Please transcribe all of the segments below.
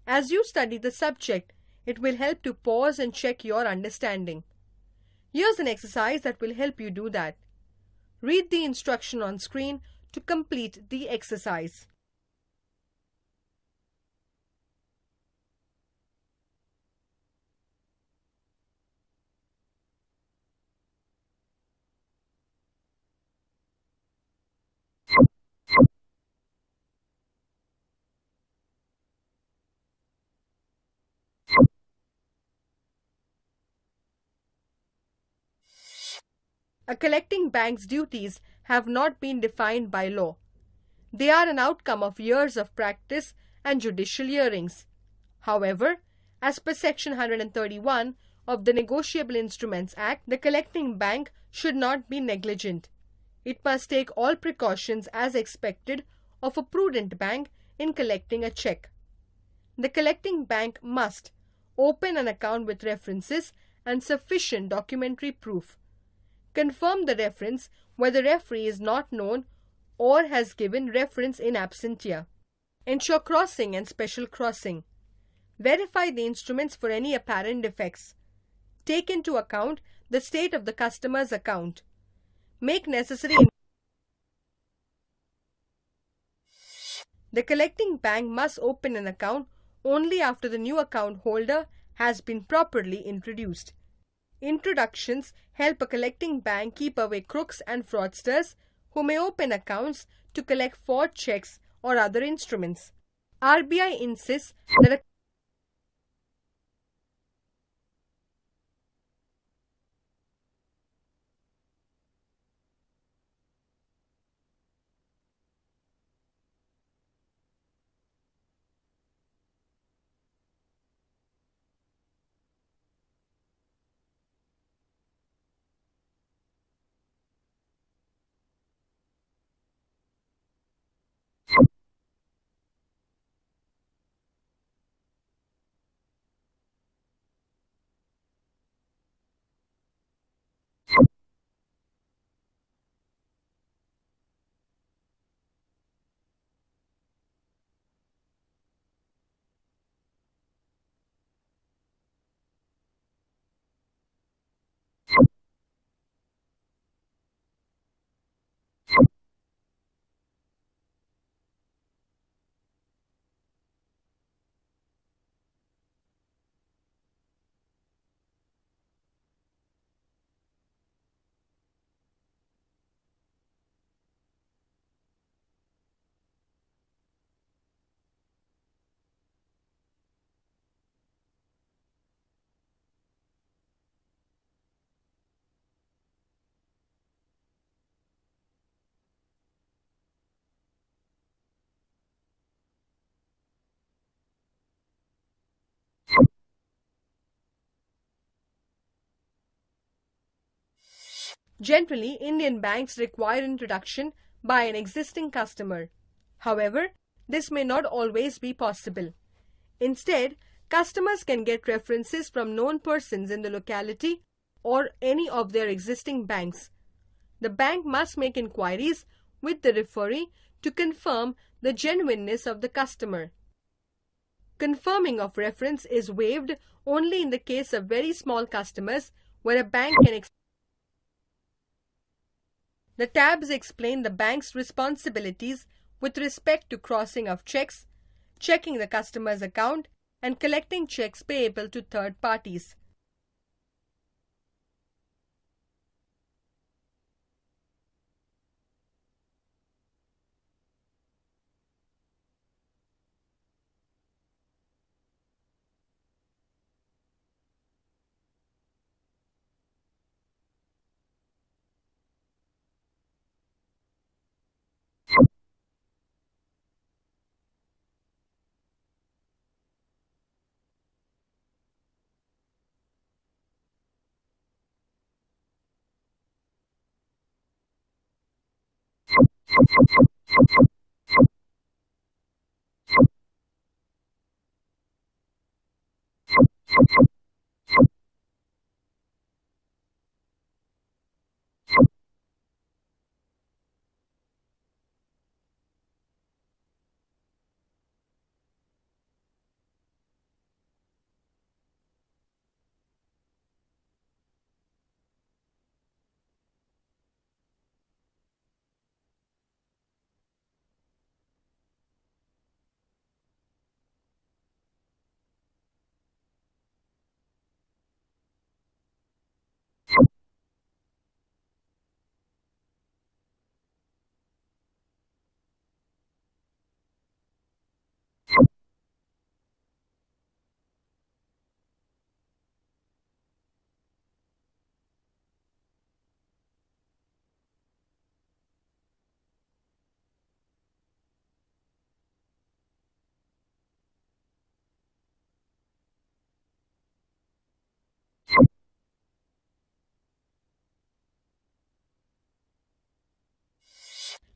As you study the subject, it will help to pause and check your understanding. Here's an exercise that will help you do that. Read the instruction on screen to complete the exercise. A collecting bank's duties have not been defined by law. They are an outcome of years of practice and judicial hearings. However, as per Section 131 of the Negotiable Instruments Act, the collecting bank should not be negligent. It must take all precautions as expected of a prudent bank in collecting a check. The collecting bank must open an account with references and sufficient documentary proof. Confirm the reference where the referee is not known or has given reference in absentia. Ensure crossing and special crossing. Verify the instruments for any apparent defects. Take into account the state of the customer's account. Make necessary. The collecting bank must open an account only after the new account holder has been properly introduced. Introductions help a collecting bank keep away crooks and fraudsters who may open accounts to collect forged checks or other instruments. RBI insists that a Generally, Indian banks require introduction by an existing customer. However, this may not always be possible. Instead, customers can get references from known persons in the locality or any of their existing banks. The bank must make inquiries with the referee to confirm the genuineness of the customer. Confirming of reference is waived only in the case of very small customers where a bank can The tabs explain the bank's responsibilities with respect to crossing of checks, checking the customer's account, and collecting checks payable to third parties.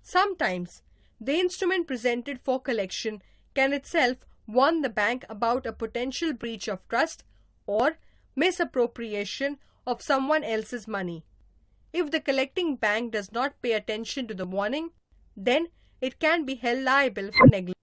Sometimes, the instrument presented for collection can itself warn the bank about a potential breach of trust or misappropriation of someone else's money. If the collecting bank does not pay attention to the warning, then it can be held liable for negligence.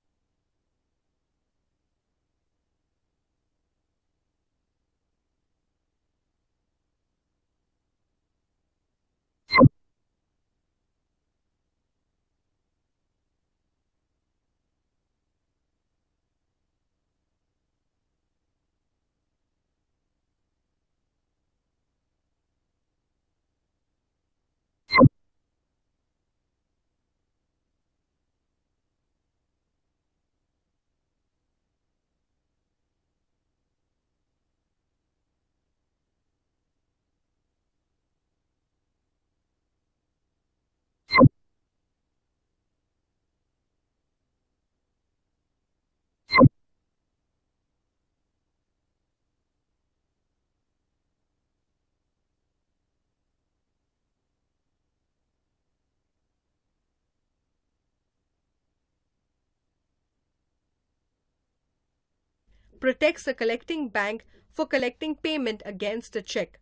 Protects a collecting bank for collecting payment against a check.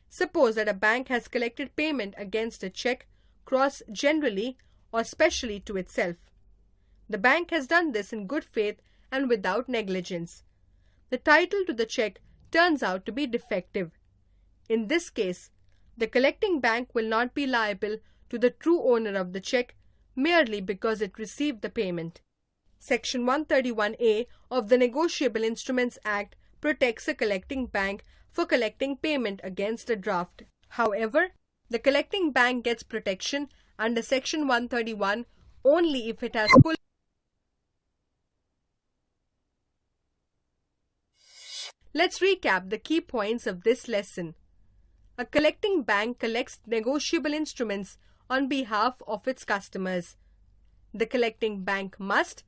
Suppose that a bank has collected payment against a check crossed generally or specially to itself. The bank has done this in good faith and without negligence. The title to the check turns out to be defective. In this case, the collecting bank will not be liable to the true owner of the check merely because it received the payment. Section 131A of the Negotiable Instruments Act protects a collecting bank for collecting payment against a draft. However, the collecting bank gets protection under Section 131 only if it has full. Let's recap the key points of this lesson. A collecting bank collects negotiable instruments on behalf of its customers. The collecting bank must,